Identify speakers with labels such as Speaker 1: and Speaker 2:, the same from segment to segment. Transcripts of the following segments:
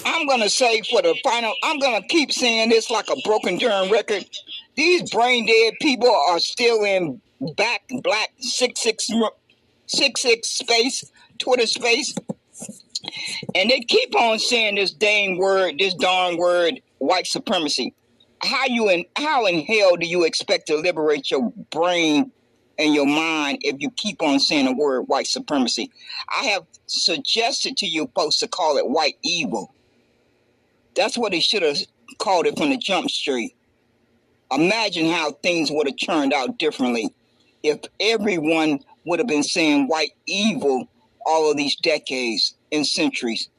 Speaker 1: I'm going to say for the final, I'm going to keep saying this like a broken Durham record. These brain dead people are still in BackBlack666 space, Twitter space, and they keep on saying this darn word, white supremacy. How in hell do you expect to liberate your brain and your mind if you keep on saying the word white supremacy? I have suggested to you folks to call it white evil. That's what they should have called it from the jump street. Imagine how things would have turned out differently if everyone would have been saying white evil all of these decades and centuries.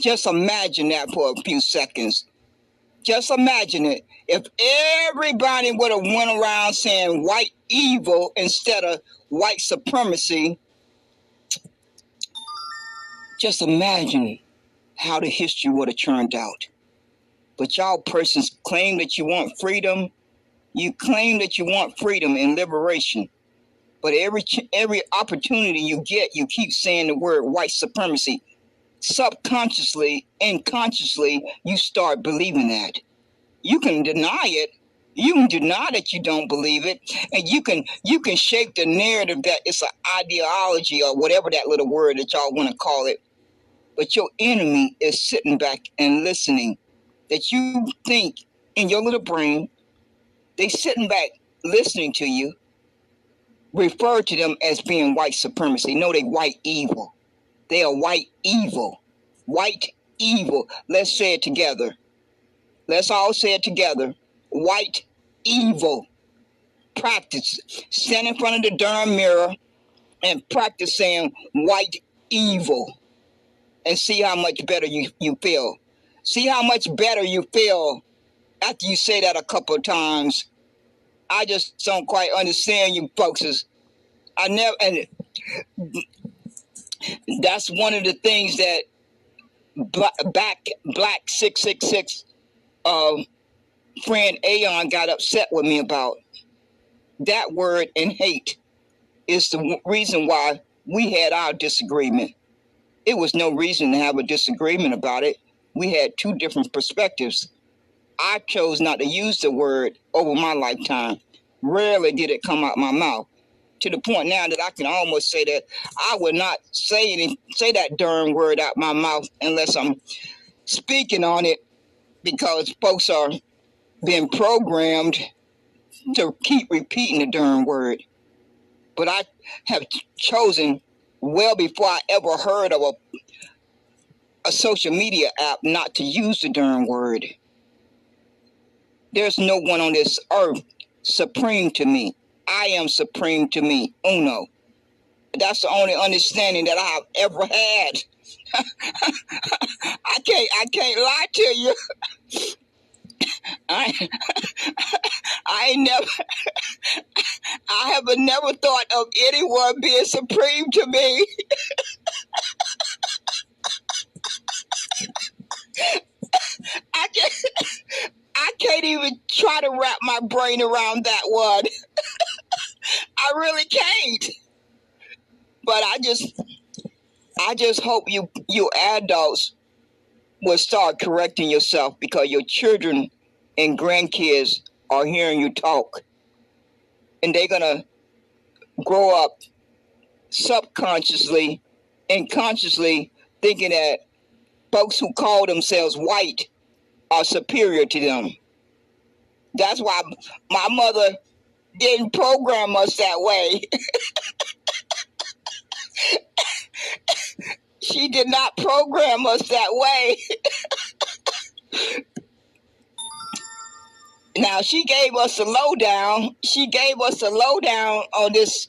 Speaker 1: Just imagine that for a few seconds. Just imagine it. If everybody would have went around saying white evil instead of white supremacy, just imagine how the history would have turned out. But y'all persons claim that you want freedom. You claim that you want freedom and liberation. But every opportunity you get, you keep saying the word white supremacy. Subconsciously, unconsciously, you start believing that. You can deny it. You can deny that you don't believe it, and you can shape the narrative that it's an ideology or whatever that little word that y'all want to call it. But your enemy is sitting back and listening. That you think in your little brain, they sitting back listening to you. Refer to them as being white supremacy. No, they white evil. They are white evil. White evil. Let's say it together. Let's all say it together. White evil. Practice. Stand in front of the darn mirror and practice saying white evil. And see how much better you feel. See how much better you feel after you say that a couple of times. I just don't quite understand you folks. And that's one of the things that BackBlack666 friend Aeon got upset with me about. That word and hate is the reason why we had our disagreement. It was no reason to have a disagreement about it. We had two different perspectives. I chose not to use the word over my lifetime. Rarely did it come out my mouth. To the point now that I can almost say that I would not say that darn word out my mouth unless I'm speaking on it, because folks are being programmed to keep repeating the darn word. But I have chosen well before I ever heard of a social media app not to use the darn word. There's no one on this earth supreme to me. I am supreme to me. Uno. That's the only understanding that I've ever had. I can't lie to you. I have never thought of anyone being supreme to me. I can't even try to wrap my brain around that one. I really can't. But I just hope you adults will start correcting yourself, because your children and grandkids are hearing you talk. And they're going to grow up subconsciously and consciously thinking that folks who call themselves white are superior to them. That's why my mother didn't program us that way. She did not program us that way. Now, she gave us a lowdown. She gave us a lowdown on this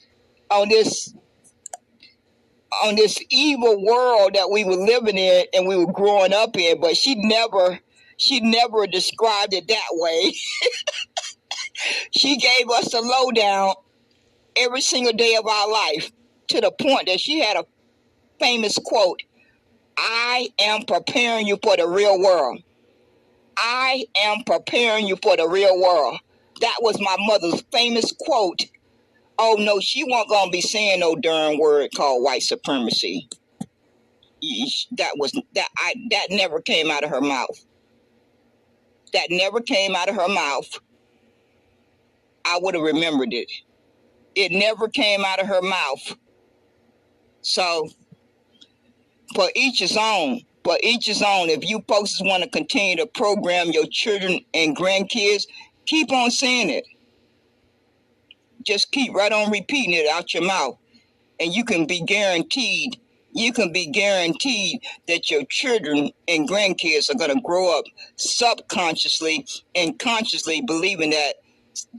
Speaker 1: evil world that we were living in and we were growing up in, but she never described it that way. She gave us a lowdown every single day of our life, to the point that she had a famous quote: "I am preparing you for the real world. I am preparing you for the real world." That was my mother's famous quote. Oh no, she wasn't gonna be saying no darn word called white supremacy. That never came out of her mouth. That never came out of her mouth. I would have remembered it. It never came out of her mouth. So, for each his own. For each his own. If you folks want to continue to program your children and grandkids, keep on saying it. Just keep right on repeating it out your mouth. And you can be guaranteed that your children and grandkids are going to grow up subconsciously and consciously believing that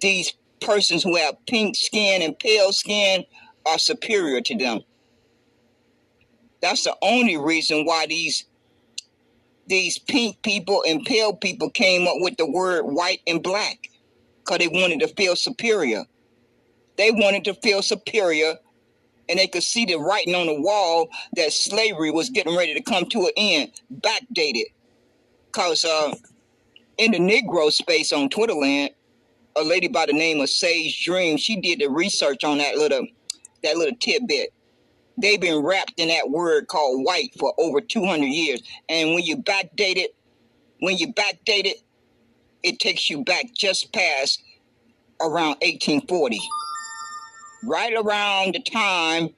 Speaker 1: these persons who have pink skin and pale skin are superior to them. That's the only reason why these pink people and pale people came up with the word white and black, because they wanted to feel superior. They wanted to feel superior, and they could see the writing on the wall that slavery was getting ready to come to an end, backdated. Because in the Negro space on Twitterland, a lady by the name of Sage Dream, she did the research on that little tidbit. They've been wrapped in that word called white for over 200 years. And when you backdate it, it takes you back just past around 1840. Right around the time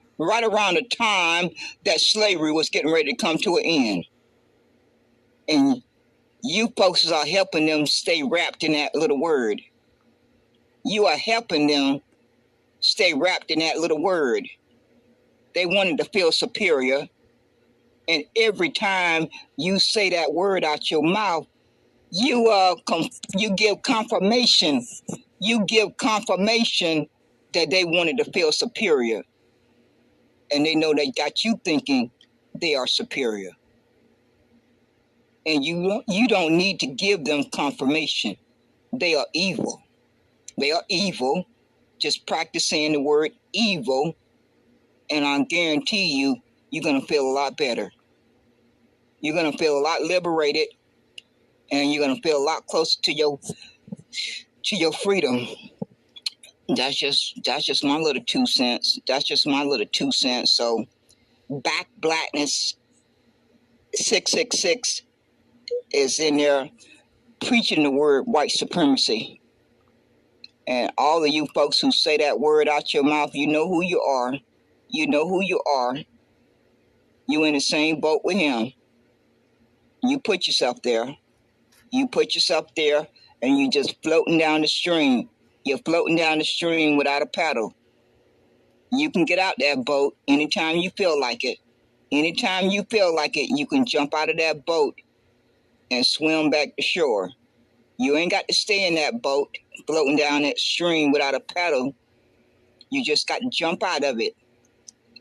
Speaker 1: that slavery was getting ready to come to an end. And you folks are helping them stay wrapped in that little word. You are helping them stay wrapped in that little word. They wanted to feel superior. And every time you say that word out your mouth, you give confirmation. You give confirmation that they wanted to feel superior. And they know they got you thinking they are superior. And you don't need to give them confirmation. They are evil. They are evil. Just practice saying the word evil, and I guarantee you, you're going to feel a lot better. You're going to feel a lot liberated, and you're going to feel a lot closer to your freedom. That's just my little 2 cents. That's just my little 2 cents. So, BackBlack666 is in there preaching the word white supremacy. And all of you folks who say that word out your mouth, you know who you are. You know who you are. You in the same boat with him. You put yourself there. You put yourself there, and you just floating down the stream. You're floating down the stream without a paddle. You can get out that boat anytime you feel like it. Anytime you feel like it, you can jump out of that boat and swim back to shore. You ain't got to stay in that boat floating down that stream without a paddle. You just got to jump out of it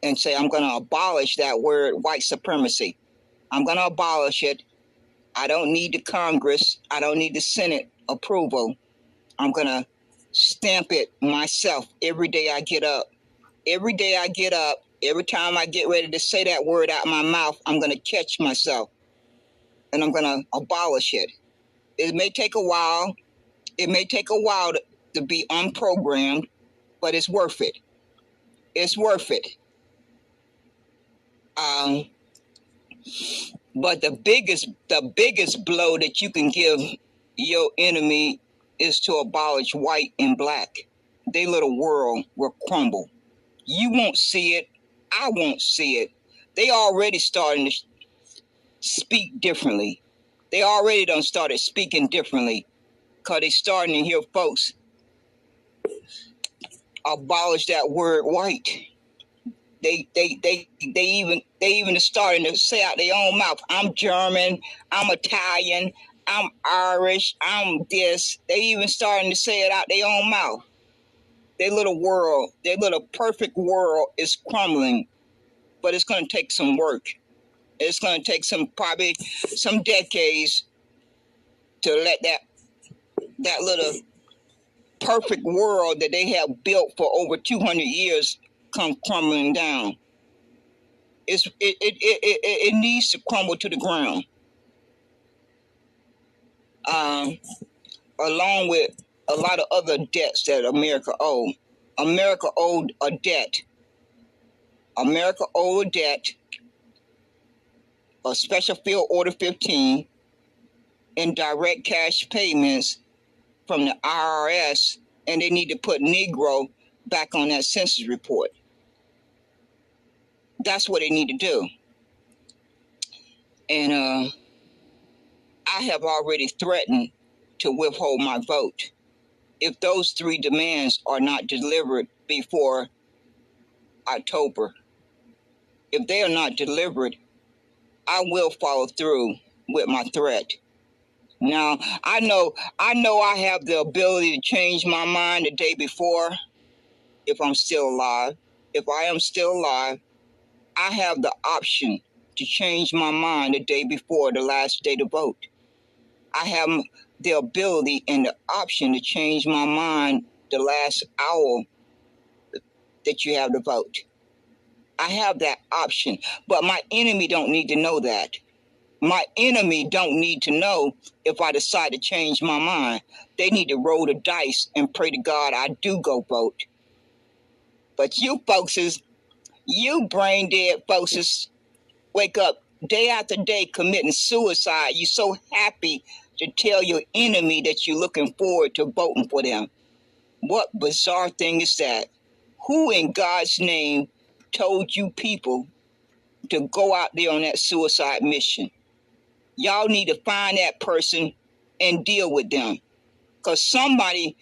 Speaker 1: and say, I'm going to abolish that word white supremacy. I'm going to abolish it. I don't need the Congress. I don't need the Senate approval. I'm going to stamp it myself every day I get up. Every day I get up, every time I get ready to say that word out of my mouth, I'm going to catch myself and I'm going to abolish it. It may take a while. It may take a while to be unprogrammed, but it's worth it. It's worth it. But the biggest blow that you can give your enemy is to abolish white and black. Their little world will crumble. You won't see it. I won't see it. They already starting to speak differently. They already done started speaking differently, because they starting to hear folks abolish that word white. They even starting to say out their own mouth, I'm German, I'm Italian, I'm Irish, I'm this. They even starting to say it out their own mouth. Their little world, their little perfect world is crumbling, but it's going to take some work. It's going to take probably some decades to let that little perfect world that they have built for over 200 years come crumbling down. It needs to crumble to the ground. Along with a lot of other debts that America owed. America owed a debt. America owed a debt a special field order 15 and direct cash payments from the IRS, and they need to put Negro back on that census report. That's what they need to do. And I have already threatened to withhold my vote if those 3 demands are not delivered before October. If they are not delivered, I will follow through with my threat. Now, I know I have the ability to change my mind the day before if I'm still alive. If I am still alive, I have the option to change my mind the day before the last day to vote. I have the ability and the option to change my mind the last hour that you have to vote. I have that option, but my enemy don't need to know that. My enemy don't need to know if I decide to change my mind. They need to roll the dice and pray to God I do go vote. But you brain dead folks, wake up day after day committing suicide. You're so happy to tell your enemy that you're looking forward to voting for them. What bizarre thing is that? Who in God's name told you people to go out there on that suicide mission? Y'all need to find that person and deal with them. Because somebody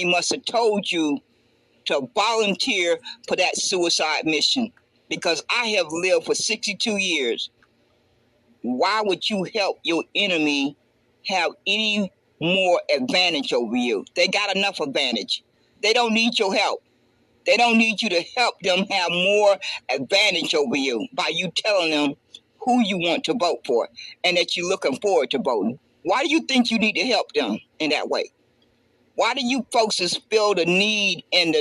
Speaker 1: must have told you to volunteer for that suicide mission. Because I have lived for 62 years. Why would you help your enemy have any more advantage over you? They got enough advantage. They don't need your help. They don't need you to help them have more advantage over you by you telling them who you want to vote for and that you're looking forward to voting. Why do you think you need to help them in that way? Why do you folks feel the need and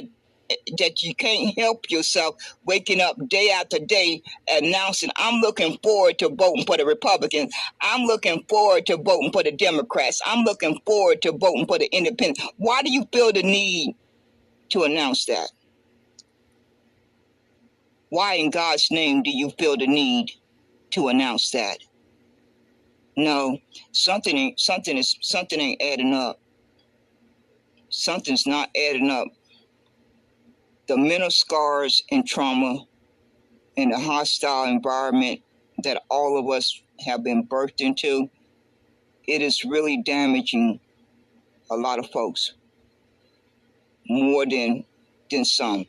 Speaker 1: that you can't help yourself waking up day after day announcing, I'm looking forward to voting for the Republicans. I'm looking forward to voting for the Democrats. I'm looking forward to voting for the Independents. Why do you feel the need to announce that? Why in God's name do you feel the need to announce that? No, something ain't adding up. Something's not adding up. The mental scars and trauma and the hostile environment that all of us have been birthed into, it is really damaging a lot of folks more than some.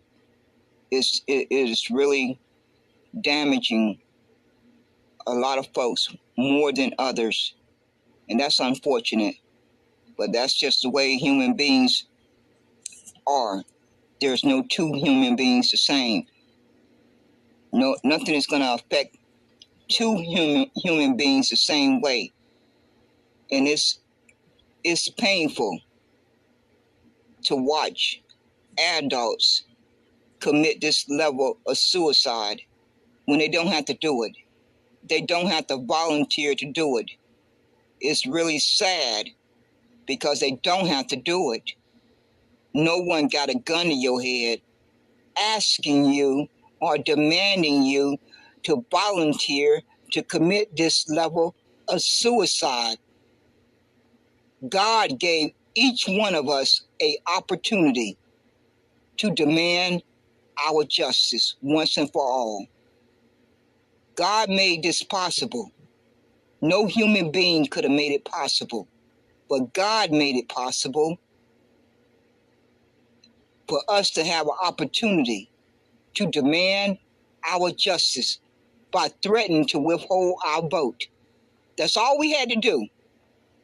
Speaker 1: It is really damaging a lot of folks more than others, and that's unfortunate, but that's just the way human beings are. There's no 2 human beings the same. No, nothing is going to affect 2 human beings the same way, and it's painful to watch adults commit this level of suicide when they don't have to do it. They don't have to volunteer to do it. It's really sad because they don't have to do it. No one got a gun to your head asking you or demanding you to volunteer to commit this level of suicide. God gave each one of us an opportunity to demand our justice once and for all. God made this possible. No human being could have made it possible, but God made it possible for us to have an opportunity to demand our justice by threatening to withhold our vote. That's all we had to do.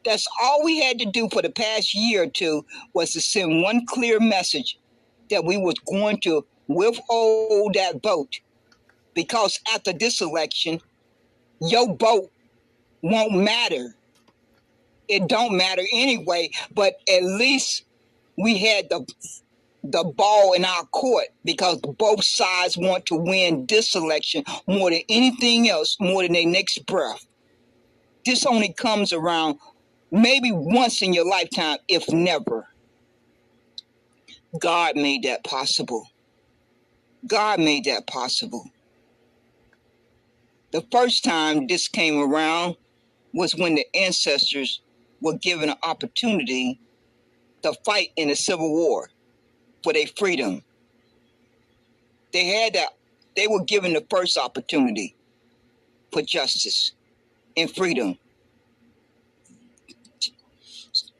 Speaker 1: That's all we had to do for the past year or 2 was to send one clear message that we was going to withhold that vote, because after this election, your vote won't matter. It don't matter anyway, but at least we had the ball in our court, because both sides want to win this election more than anything else, more than their next breath. This only comes around maybe once in your lifetime, if never. God made that possible. God made that possible. The first time this came around was when the ancestors were given an opportunity to fight in the Civil War for their freedom. They were given the first opportunity for justice and freedom.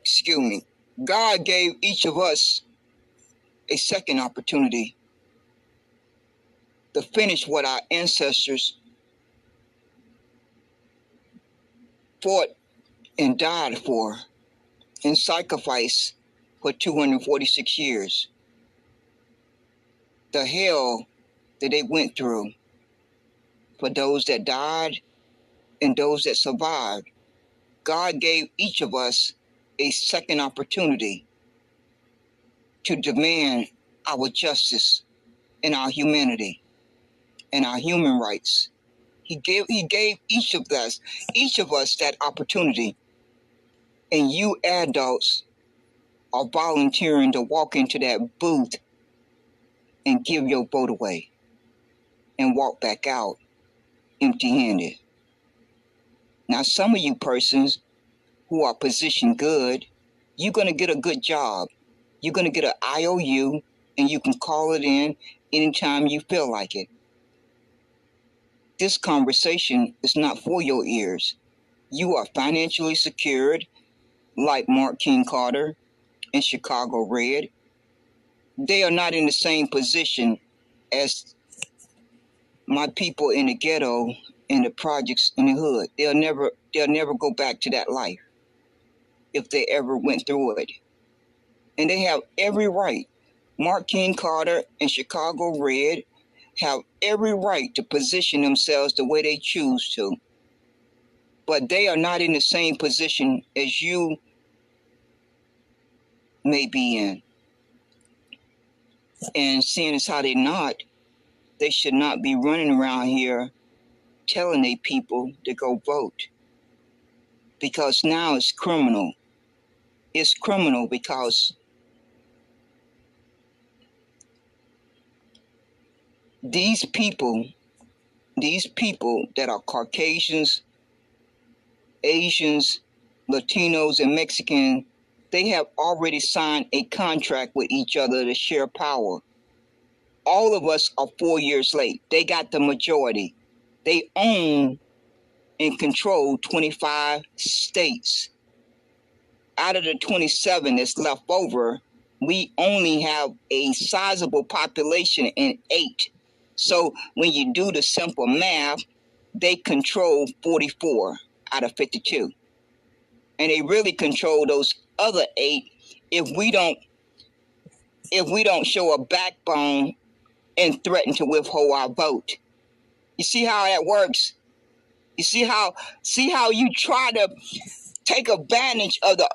Speaker 1: Excuse me. God gave each of us a second opportunity to finish what our ancestors fought and died for and sacrificed for 246 years. The hell that they went through for those that died and those that survived. God gave each of us a second opportunity to demand our justice and our humanity and our human rights. He gave each of us that opportunity. And you adults are volunteering to walk into that booth and give your vote away and walk back out empty-handed. Now, some of you persons who are positioned good, you're going to get a good job. You're going to get an IOU, and you can call it in anytime you feel like it. This conversation is not for your ears. You are financially secured, like Mark King Carter and Chicago Red. They are not in the same position as my people in the ghetto, in the projects, in the hood. They'll never go back to that life if they ever went through it. And they have every right. Mark King Carter and Chicago Red have every right to position themselves the way they choose to. But they are not in the same position as you may be in. And seeing as how they're not, they should not be running around here telling their people to go vote. Because now it's criminal. It's criminal because these people that are Caucasians, Asians, Latinos, and Mexicans, they have already signed a contract with each other to share power. All of us are 4 years late. They got the majority. They own and control 25 states. Out of the 27 that's left over, we only have a sizable population in 8. So when you do the simple math, they control 44 out of 52. And they really control those other 8 if we don't show a backbone and threaten to withhold our vote. You see how that works? You see how you try to take advantage of the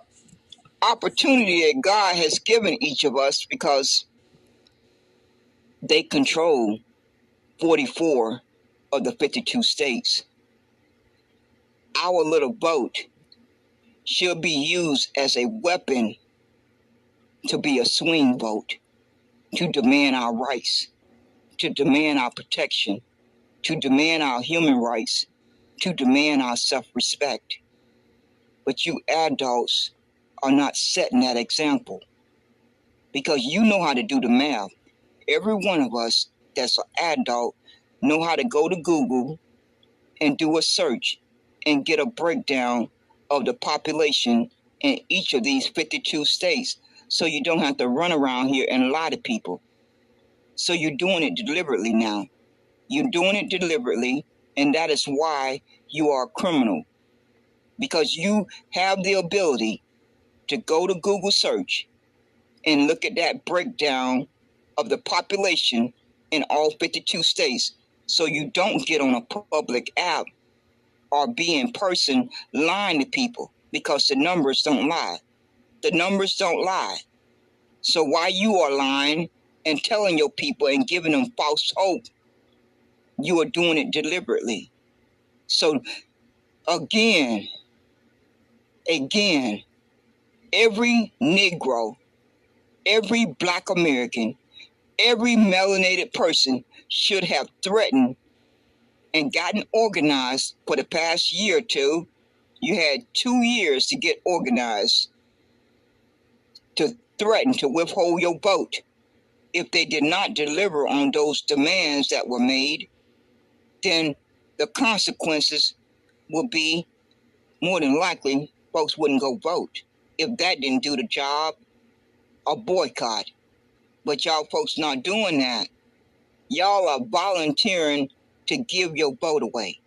Speaker 1: opportunity that God has given each of us because they control 44 of the 52 states. Our little vote should be used as a weapon to be a swing vote, to demand our rights, to demand our protection, to demand our human rights, to demand our self-respect. But you adults are not setting that example because you know how to do the math. Every one of us that's an adult know how to go to Google and do a search and get a breakdown of the population in each of these 52 states, so you don't have to run around here and lie to people. So you're doing it deliberately now. You're doing it deliberately, and that is why you are a criminal. Because you have the ability to go to Google search and look at that breakdown of the population in all 52 states, so you don't get on a public app or be in person lying to people, because the numbers don't lie. The numbers don't lie. So while you are lying and telling your people and giving them false hope, you are doing it deliberately. So again, every Negro, every Black American, every melanated person should have threatened and gotten organized for the past year or two. You had 2 years to get organized, to threaten to withhold your vote. If they did not deliver on those demands that were made, then the consequences will be, more than likely, folks wouldn't go vote. If that didn't do the job, a boycott. But y'all folks not doing that. Y'all are volunteering to give your vote away.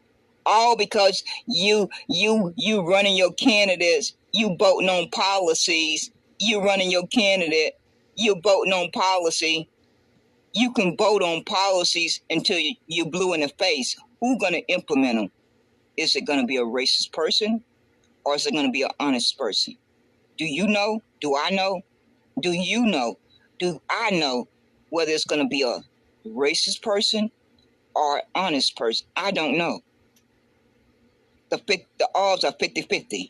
Speaker 1: All because you running your candidates, you voting on policies, you running your candidate, you voting on policy. You can vote on policies until you blue in the face. Who's going to implement them? Is it going to be a racist person, or is it going to be an honest person? Do you know? Do I know? Do you know? Do I know whether it's going to be a racist person or an honest person? I don't know. The odds are 50-50.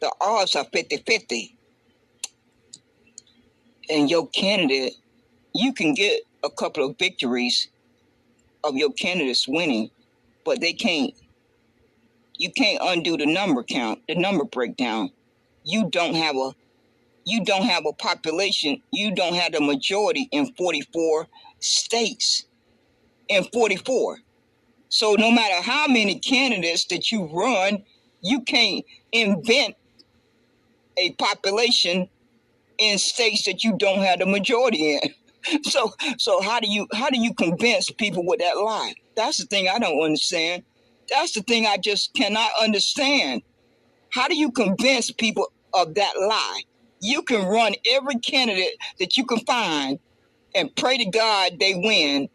Speaker 1: The odds are 50-50. And your candidate, you can get a couple of victories of your candidates winning, but you can't undo the number count, the number breakdown. You don't have a population, you don't have the majority in 44 states. In 44. So no matter how many candidates that you run, you can't invent a population in states that you don't have the majority in. So how do you convince people with that lie? That's the thing I don't understand. That's the thing I just cannot understand. How do you convince people of that lie? You can run every candidate that you can find and pray to God they win,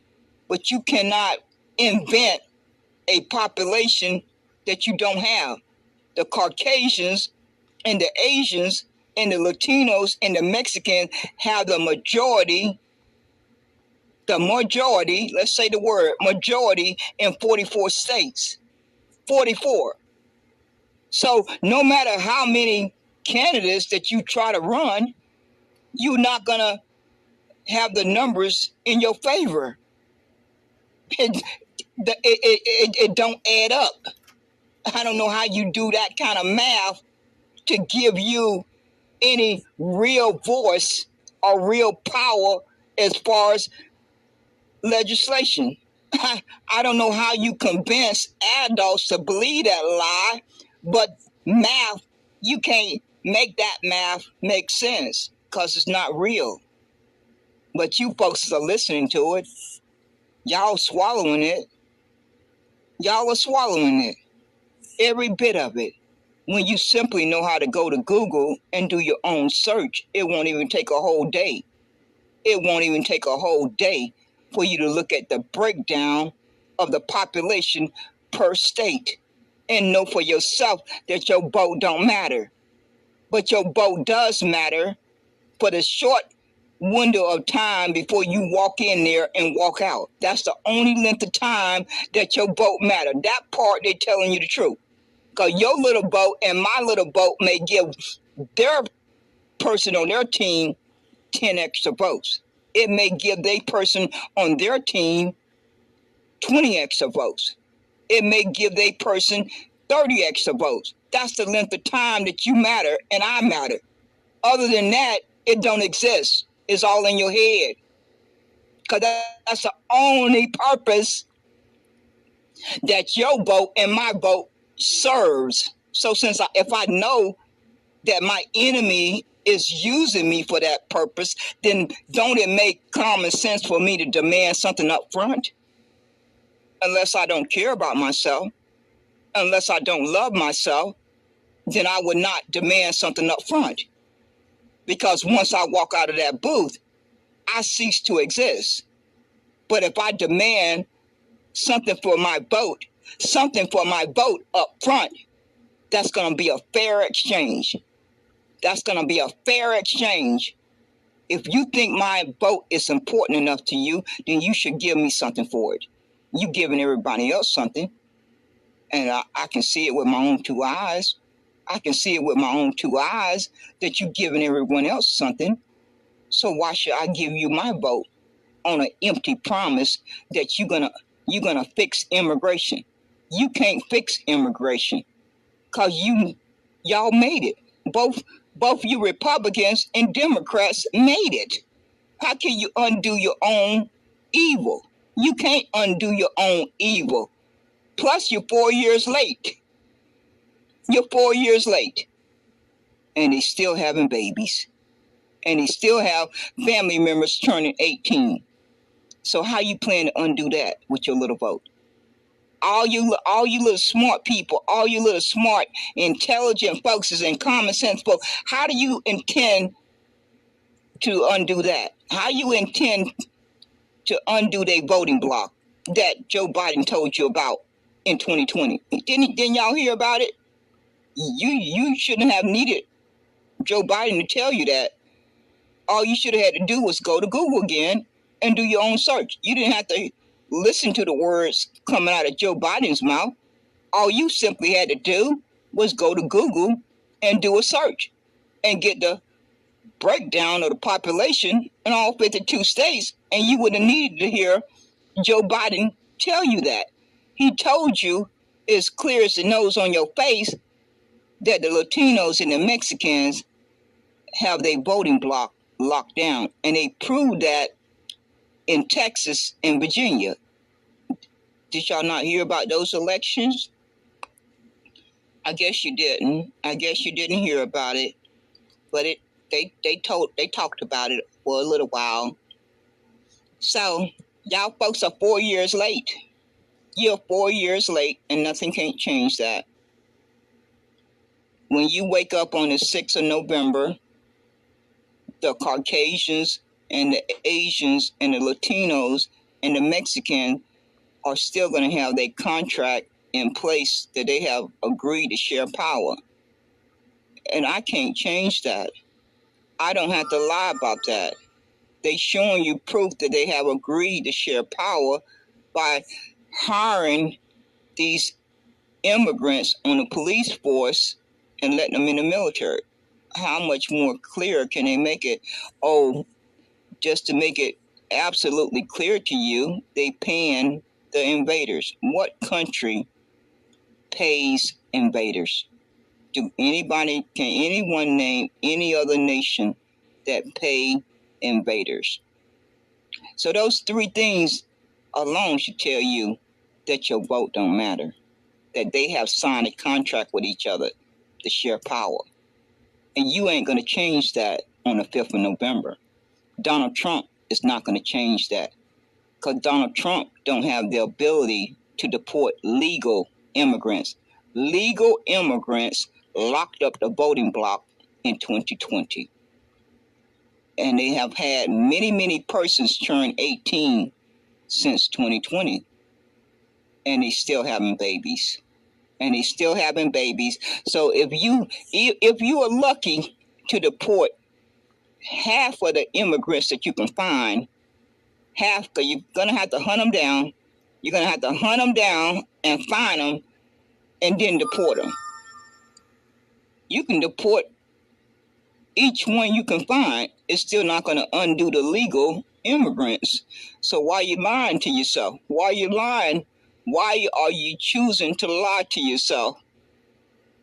Speaker 1: but you cannot invent a population that you don't have. The Caucasians and the Asians and the Latinos and the Mexicans have the majority, let's say the word majority, in 44 states. 44. So no matter how many candidates that you try to run, you're not going to have the numbers in your favor. It don't add up. I don't know how you do that kind of math to give you any real voice or real power as far as legislation. I don't know how you convince adults to believe that lie, but math, you can't make that math make sense because it's not real. But you folks are listening to it. Y'all swallowing it. Y'all are swallowing it. Every bit of it. When you simply know how to go to Google and do your own search, it won't even take a whole day. It won't even take a whole day for you to look at the breakdown of the population per state and know for yourself that your vote don't matter. But your vote does matter for the short window of time before you walk in there and walk out. That's the only length of time that your vote matter. That part, they're telling you the truth. Because your little vote and my little vote may give their person on their team 10 extra votes. It may give their person on their team 20 extra votes. It may give their person 30 extra votes. That's the length of time that you matter and I matter. Other than that, it don't exist. It's all in your head. Because that's the only purpose that your vote and my vote serves. So if I know that my enemy is using me for that purpose, then don't it make common sense for me to demand something up front? Unless I don't care about myself, unless I don't love myself, then I would not demand something up front. Because once I walk out of that booth, I cease to exist. But if I demand something for my vote up front, that's going to be a fair exchange. That's going to be a fair exchange. If you think my vote is important enough to you, then you should give me something for it. You giving everybody else something. And I can see it with my own two eyes. I can see it with my own two eyes that you're giving everyone else something. So why should I give you my vote on an empty promise that you're going to you're going to fix immigration. You can't fix immigration because y'all made it. Both you Republicans and Democrats made it. How can you undo your own evil? You can't undo your own evil. Plus, you're 4 years late. You're 4 years late. And they still having babies. And they still have family members turning 18. So how you plan to undo that with your little vote? All you little smart people, all you little smart, intelligent folks and common sense folks, how do you intend to undo that? How you intend to undo their voting block that Joe Biden told you about in 2020? Didn't y'all hear about it? You shouldn't have needed Joe Biden to tell you that. All you should have had to do was go to Google again and do your own search. You didn't have to listen to the words coming out of Joe Biden's mouth. All you simply had to do was go to Google and do a search and get the breakdown of the population in all 52 states, and you wouldn't have needed to hear Joe Biden tell you that. He told you as clear as the nose on your face that the Latinos and the Mexicans have their voting block locked down, and they proved that in Texas and Virginia. Did y'all not hear about those elections? I guess you didn't. I guess you didn't hear about it, but they talked about it for a little while. So y'all folks are 4 years late. You're 4 years late, and nothing can't change that. When you wake up on the 6th of November, the Caucasians and the Asians and the Latinos and the Mexicans are still going to have their contract in place that they have agreed to share power. And I can't change that. I don't have to lie about that. They showing you proof that they have agreed to share power by hiring these immigrants on the police force and letting them in the military. How much more clear can they make it? Oh, just to make it absolutely clear to you, they paying the invaders. What country pays invaders? Can anyone name any other nation that pay invaders? So those three things alone should tell you that your vote don't matter, that they have signed a contract with each other to share power. And you ain't going to change that on the 5th of November. Donald Trump is not going to change that, because Donald Trump don't have the ability to deport legal immigrants. Legal immigrants locked up the voting block in 2020. And they have had many persons turn 18 since 2020. And they still having babies. And they still having babies. So if you are lucky to deport half of the immigrants that you can find, half, because you're going to have to hunt them down. You're going to have to hunt them down and find them and then deport them. You can deport each one you can find. It's still not going to undo the legal immigrants. So why are you lying to yourself? Why are you lying? Why are you choosing to lie to yourself?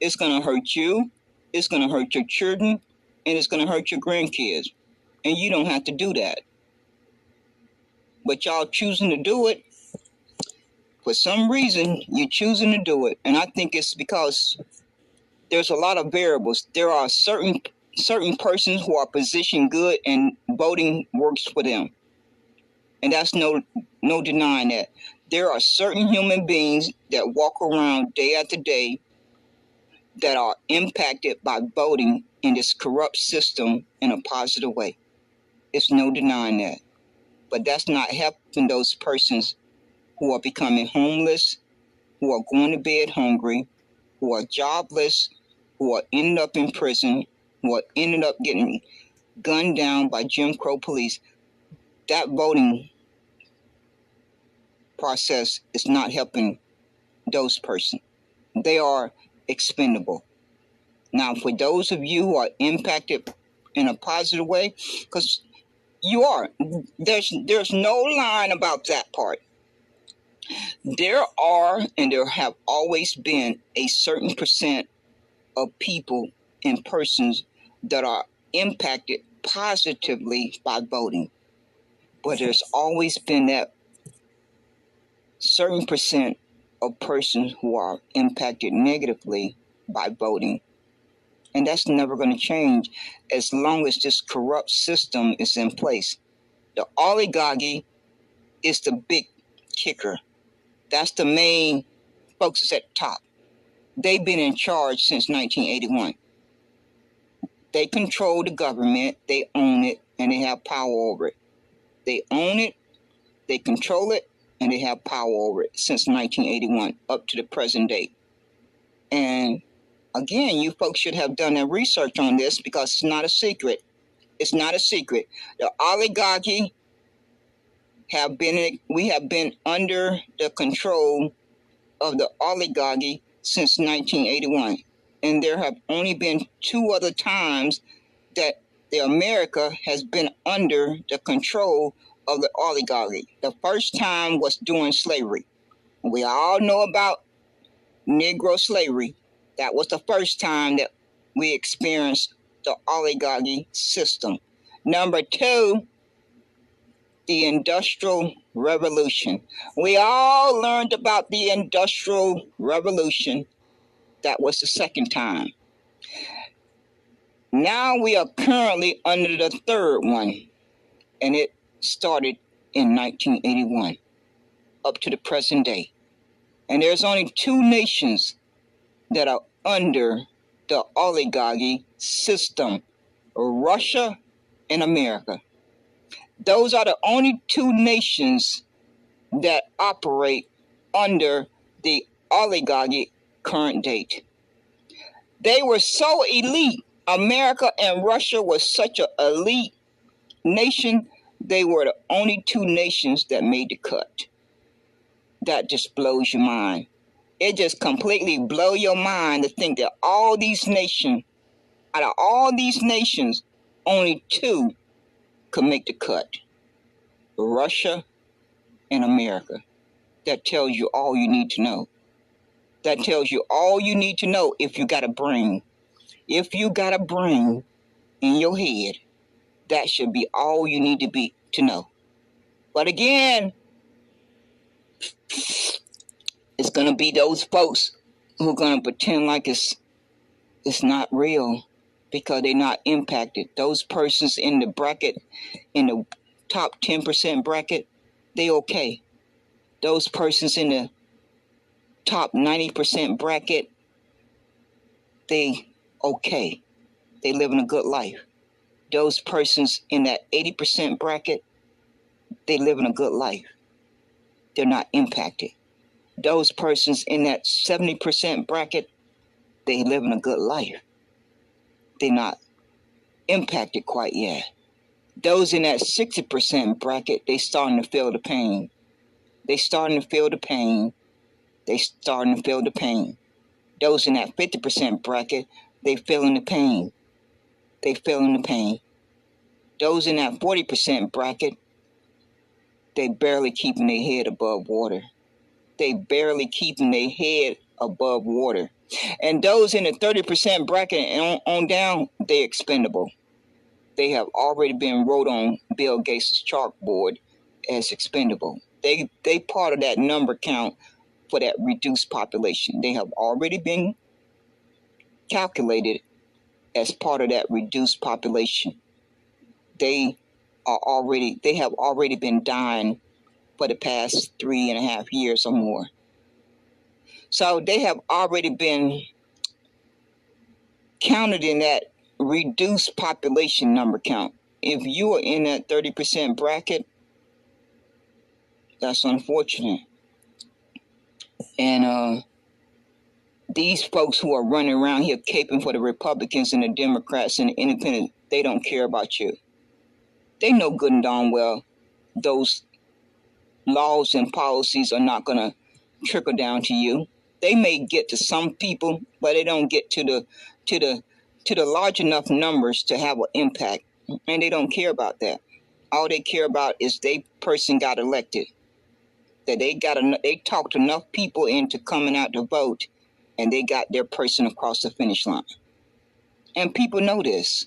Speaker 1: It's going to hurt you. It's going to hurt your children. And it's going to hurt your grandkids. And you don't have to do that. But y'all choosing to do it. For some reason, you're choosing to do it. And I think it's because there's a lot of variables. There are certain persons who are positioned good and voting works for them. And that's no denying that. There are certain human beings that walk around day after day that are impacted by voting in this corrupt system in a positive way. It's no denying that. But that's not helping those persons who are becoming homeless, who are going to bed hungry, who are jobless, who are ending up in prison, who are ended up getting gunned down by Jim Crow police. That voting process is not helping those persons. They are expendable. Now, for those of you who are impacted in a positive way, because you are, there's no line about that part. There are and there have always been a certain percent of people and persons that are impacted positively by voting. But there's always been that certain percent of persons who are impacted negatively by voting. And that's never going to change as long as this corrupt system is in place. The oligarchy is the big kicker. That's the main folks at the top. They've been in charge since 1981. They control the government, they own it, and they have power over it. They own it, they control it, and they have power over it since 1981 up to the present day. And again, you folks should have done their research on this because it's not a secret. It's not a secret. The oligarchy we have been under the control of the oligarchy since 1981. And there have only been 2 other times that America has been under the control of the oligarchy. The first time was during slavery. We all know about Negro slavery. That was the first time that we experienced the oligarchy system. Number 2, the Industrial Revolution. We all learned about the Industrial Revolution. That was the second time. Now we are currently under the third one, and it started in 1981 up to the present day. And there's only 2 nations that are under the oligarchy system, Russia and America. Those are the only 2 nations that operate under the oligarchy current date. They were so elite. America and Russia was such an elite nation. They were the only 2 nations that made the cut. That just blows your mind. It just completely blows your mind to think that all these nations, out of all these nations, only 2 could make the cut. Russia and America. That tells you all you need to know. That tells you all you need to know if you got a brain. If you got a brain in your head, that should be all you need to know. But again, it's going to be those folks who are going to pretend like it's not real because they're not impacted. Those persons in the bracket, in the top 10% bracket, they okay. Those persons in the top 90% bracket, they okay. They living a good life. Those persons in that 80% bracket, they living a good life. They're not impacted. Those persons in that 70% bracket, they living a good life. They're not impacted quite yet. Those in that 60% bracket, they starting to feel the pain. They starting to feel the pain. They starting to feel the pain. Those in that 50% bracket, they feeling the pain. They feeling the pain. Those in that 40% bracket, they barely keeping their head above water. They barely keeping their head above water. And those in the 30% bracket and on down, they expendable. They have already been wrote on Bill Gates' chalkboard as expendable. They part of that number count for that reduced population. They have already been calculated as part of that reduced population. They have already been dying for the past 3.5 years or more. So they have already been counted in that reduced population number count. If you are in that 30% bracket, that's unfortunate. And these folks who are running around here caping for the Republicans and the Democrats and the Independents, they don't care about you. They know good and darn well those laws and policies are not going to trickle down to you. They may get to some people, but they don't get to the large enough numbers to have an impact. And they don't care about that. All they care about is they person got elected. that they talked enough people into coming out to vote, and they got their person across the finish line. And people know this,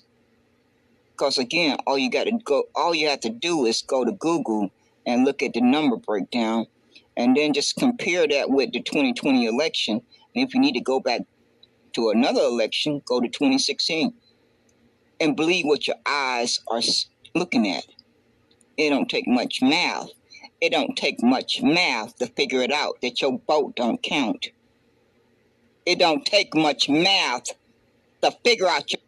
Speaker 1: because again, all you have to do is go to Google and look at the number breakdown, and then just compare that with the 2020 election. And if you need to go back to another election, go to 2016, and believe what your eyes are looking at. It don't take much math. It don't take much math to figure it out that your vote don't count. It don't take much math to figure out your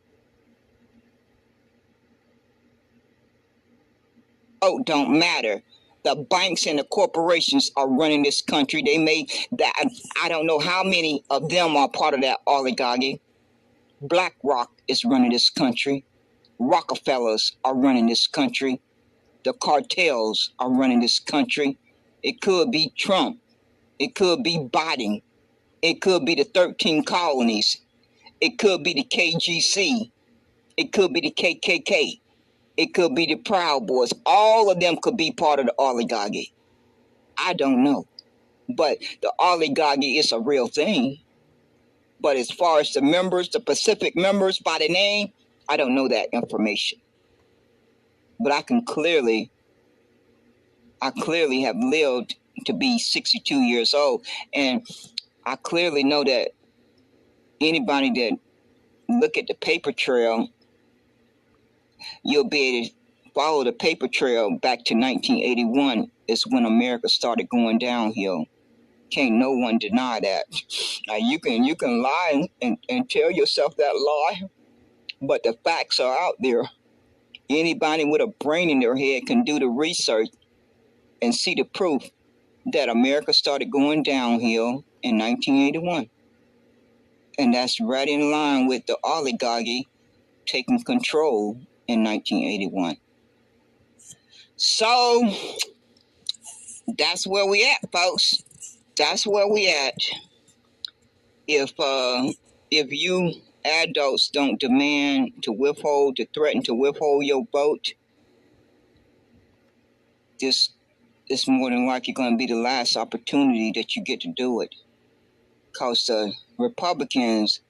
Speaker 1: vote don't matter. The banks and the corporations are running this country. They made that. I don't know how many of them are part of that oligarchy. BlackRock is running this country. Rockefellers are running this country. The cartels are running this country. It could be Trump. It could be Biden. It could be the 13 colonies. It could be the KGC. It could be the KKK. It could be the Proud Boys. All of them could be part of the oligarchy. I don't know. But the oligarchy is a real thing. But as far as the members, the Pacific members by the name, I don't know that information. But I clearly have lived to be 62 years old. And I clearly know that anybody that look at the paper trail, you'll be able to follow the paper trail back to 1981 is when America started going downhill. Can't no one deny that. Now you can lie and tell yourself that lie, but the facts are out there. Anybody with a brain in their head can do the research and see the proof that America started going downhill in 1981. And that's right in line with the oligarchy taking control in 1981. So that's where we at, folks. That's where we at. If you adults don't demand to threaten to withhold your vote, this is more than likely going to be the last opportunity that you get to do it. Because the Republicans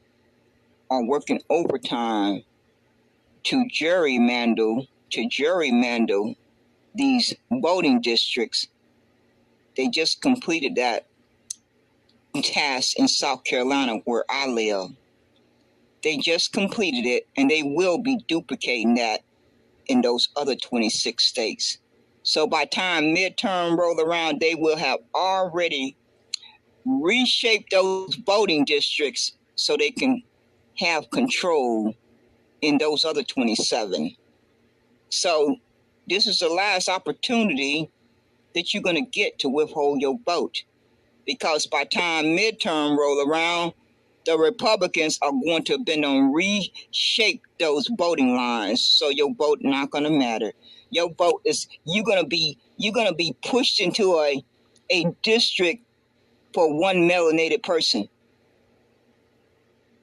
Speaker 1: are working overtime to gerrymander these voting districts. They just completed that task in South Carolina, where I live. They just completed it, and they will be duplicating that in those other 26 states. So by the time midterm roll around, they will have already reshaped those voting districts so they can have control in those other 27. So this is the last opportunity that you're going to get to withhold your vote. Because by the time midterm roll around, the Republicans are going to have been on reshape those voting lines, so your vote not going to matter. Your vote is you're going to be pushed into a district for one melanated person.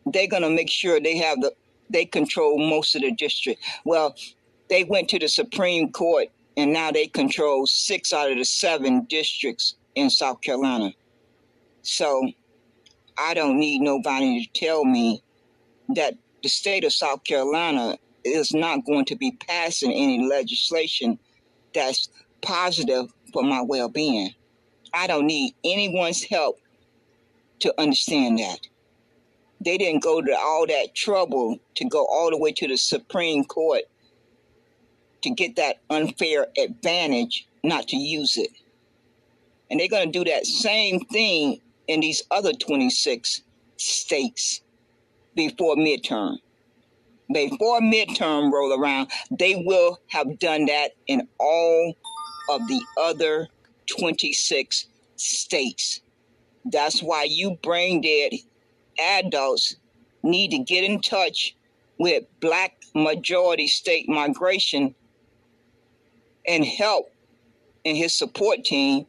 Speaker 1: They're going to make sure they control most of the district. Well, they went to the Supreme Court, and now they control 6 out of the 7 districts in South Carolina. So I don't need nobody to tell me that the state of South Carolina is not going to be passing any legislation that's positive for my well-being. I don't need anyone's help to understand that. They didn't go to all that trouble to go all the way to the Supreme Court to get that unfair advantage not to use it. And they're going to do that same thing in these other 26 states before midterm. Before midterm roll around, they will have done that in all of the other 26 states. That's why you brain dead adults need to get in touch with Black majority state migration and help in his support team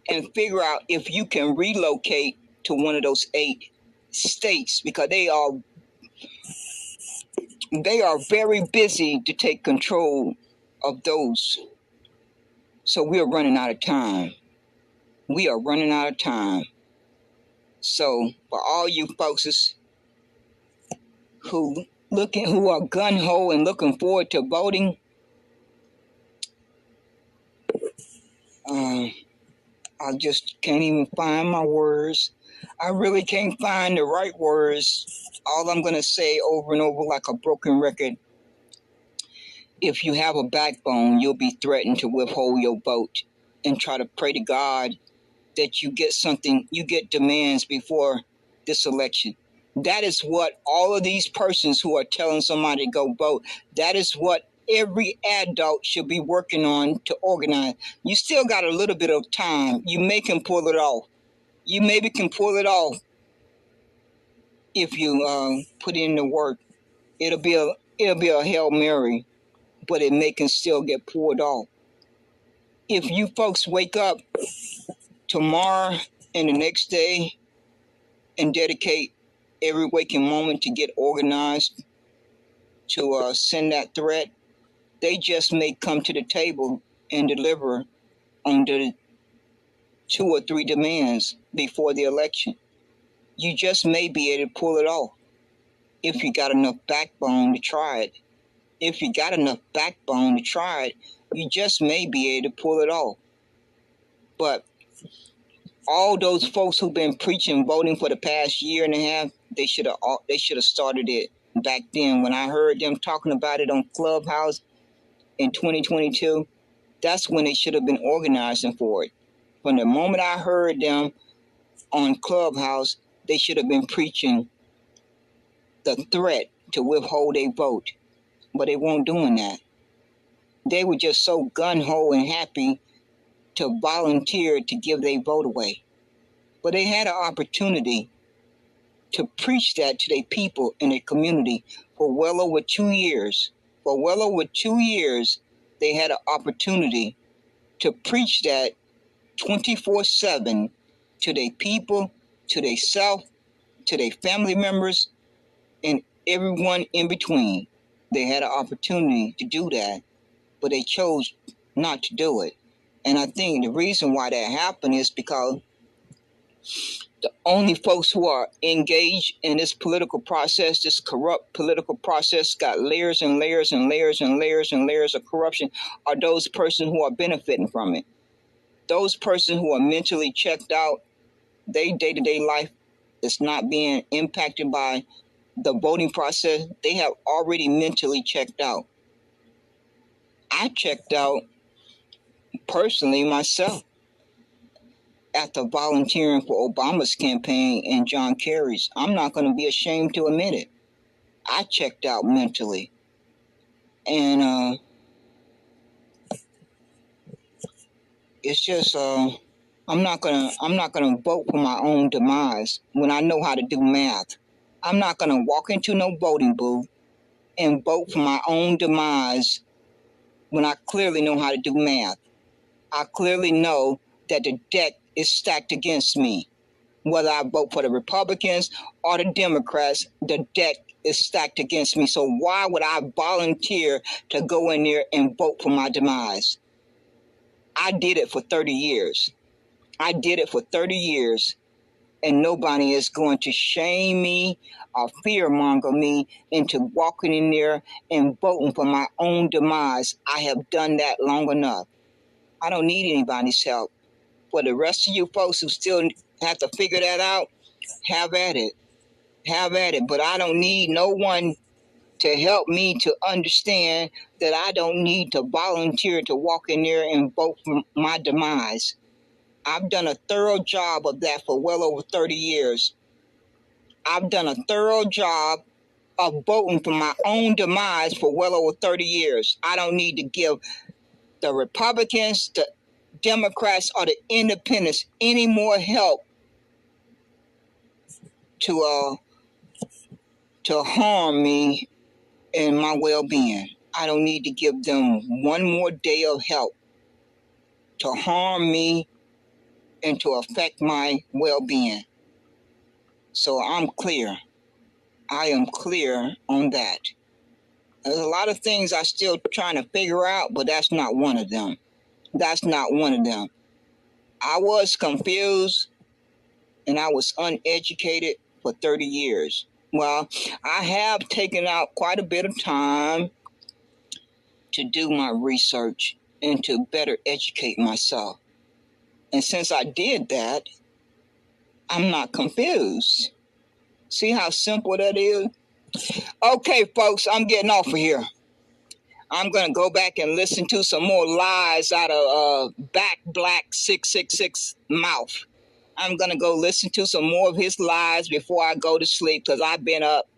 Speaker 1: and figure out if you can relocate to one of those 8 states, because they are very busy to take control of those. So we're running out of time. We are running out of time. So for all you folks who are gun-ho and looking forward to voting, I just can't even find my words. I really can't find the right words. All I'm going to say over and over like a broken record, if you have a backbone, you'll be threatened to withhold your vote and try to pray to God that you get something, you get demands before this election. That is what all of these persons who are telling somebody to go vote, that is what every adult should be working on to organize. You still got a little bit of time. You may can pull it off. You maybe can pull it off if you put in the work. It'll be a Hail Mary, but it may can still get pulled off. If you folks wake up tomorrow and the next day and dedicate every waking moment to get organized to send that threat, they just may come to the table and deliver on the 2 or 3 demands before the election. You just may be able to pull it off if you got enough backbone to try it. If you got enough backbone to try it, you just may be able to pull it off. But all those folks who've been preaching voting for the past year and a half, they should have started it back then. When I heard them talking about it on Clubhouse in 2022, that's when they should have been organizing for it. From the moment I heard them on Clubhouse, they should have been preaching the threat to withhold a vote. But they weren't doing that. They were just so gun-ho and happy to volunteer to give their vote away. But they had an opportunity to preach that to their people in their community for well over 2 years. For well over 2 years, they had an opportunity to preach that 24/7 to their people, to their self, to their family members, and everyone in between. They had an opportunity to do that, but they chose not to do it. And I think the reason why that happened is because the only folks who are engaged in this political process, this corrupt political process, got layers and layers and layers and layers and layers of corruption, are those persons who are benefiting from it. Those persons who are mentally checked out, their day-to-day life is not being impacted by the voting process. They have already mentally checked out. I checked out personally myself after volunteering for Obama's campaign and John Kerry's. I'm not going to be ashamed to admit it. I checked out mentally. And it's just I'm not gonna vote for my own demise when I know how to do math. I'm not gonna walk into no voting booth and vote for my own demise when I clearly know how to do math. I clearly know that the deck is stacked against me. Whether I vote for the Republicans or the Democrats, the deck is stacked against me. So why would I volunteer to go in there and vote for my demise? I did it for 30 years. I did it for 30 years, and nobody is going to shame me or fearmonger me into walking in there and voting for my own demise. I have done that long enough. I don't need anybody's help. For the rest of you folks who still have to figure that out, have at it. Have at it. But I don't need no one to help me to understand that I don't need to volunteer to walk in there and vote for my demise. I've done a thorough job of that for well over 30 years. I've done a thorough job of voting for my own demise for well over 30 years. I don't need to give the Republicans, the Democrats, or the independents any more help to harm me and my well-being. I don't need to give them one more day of help to harm me and to affect my well-being. So I'm clear. I am clear on that. There's a lot of things I'm still trying to figure out, but that's not one of them. That's not one of them. I was confused and I was uneducated for 30 years. Well, I have taken out quite a bit of time to do my research and to better educate myself. And since I did that, I'm not confused. See how simple that is? Okay, folks, I'm getting off of here. I'm going to go back and listen to some more lies out of BackBlack666 mouth. I'm going to go listen to some more of his lies before I go to sleep because I've been up.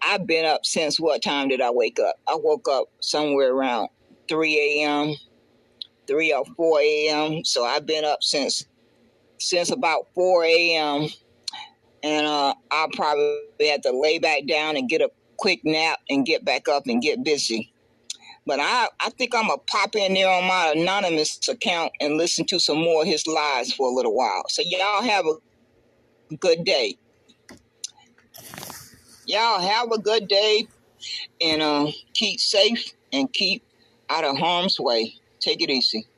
Speaker 1: I've been up since what time did I wake up? I woke up somewhere around 3 a.m., 3 or 4 a.m. So I've been up since about 4 a.m. And I'll probably have to lay back down and get a quick nap and get back up and get busy. But I think I'm going to pop in there on my anonymous account and listen to some more of his lies for a little while. So y'all have a good day. Y'all have a good day and keep safe and keep out of harm's way. Take it easy.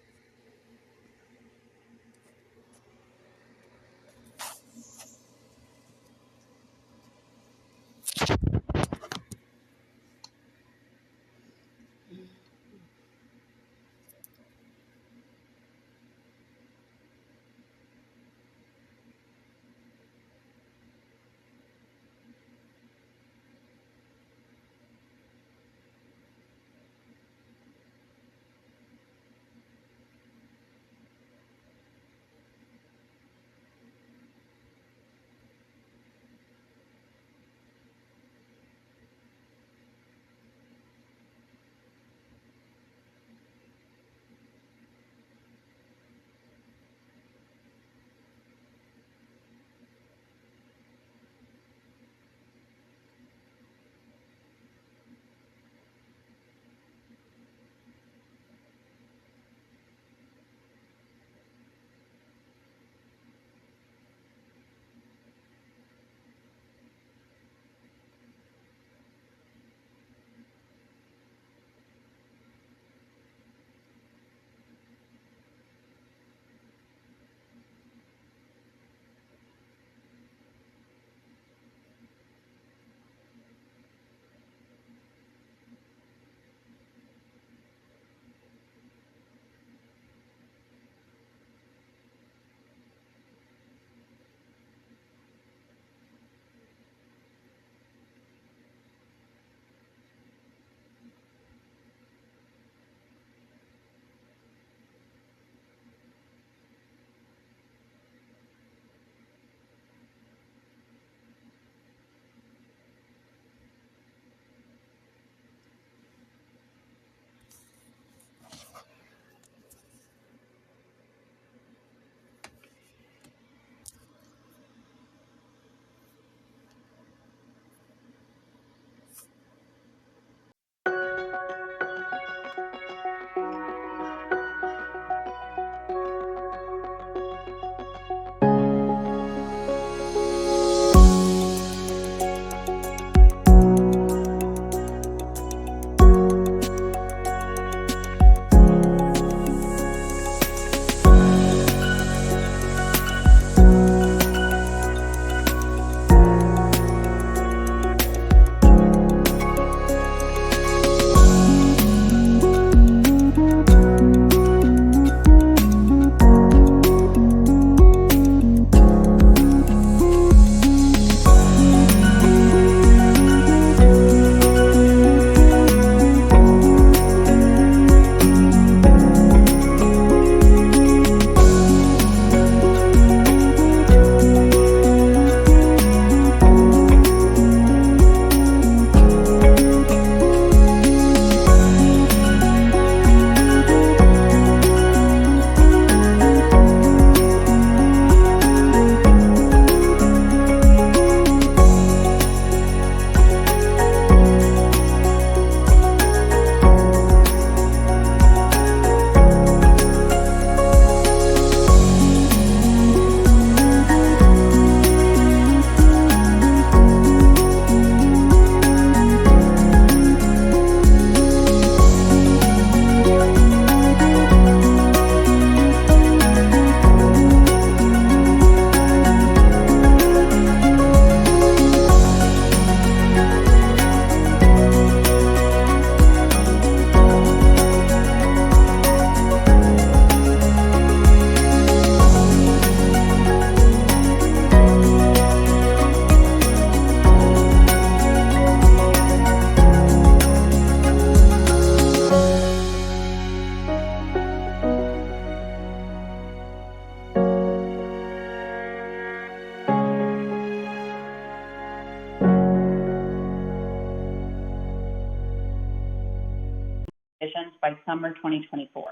Speaker 2: by summer 2024.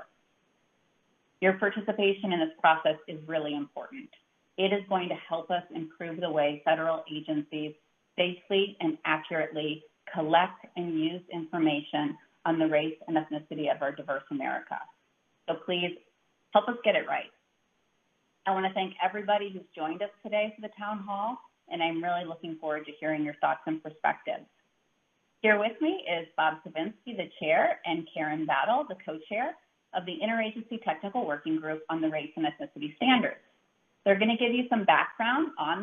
Speaker 2: Your participation in this process is really important. It is going to help us improve the way federal agencies safely and accurately collect and use information on the race and ethnicity of our diverse America. So please help us get it right. I want to thank everybody who's joined us today for the town hall, and I'm really looking forward to hearing your thoughts and perspectives. Here with me is Bob Savinsky, the chair, and Karen Battle, the co-chair of the Interagency Technical Working Group on the Race and Ethnicity Standards. They're going to give you some background on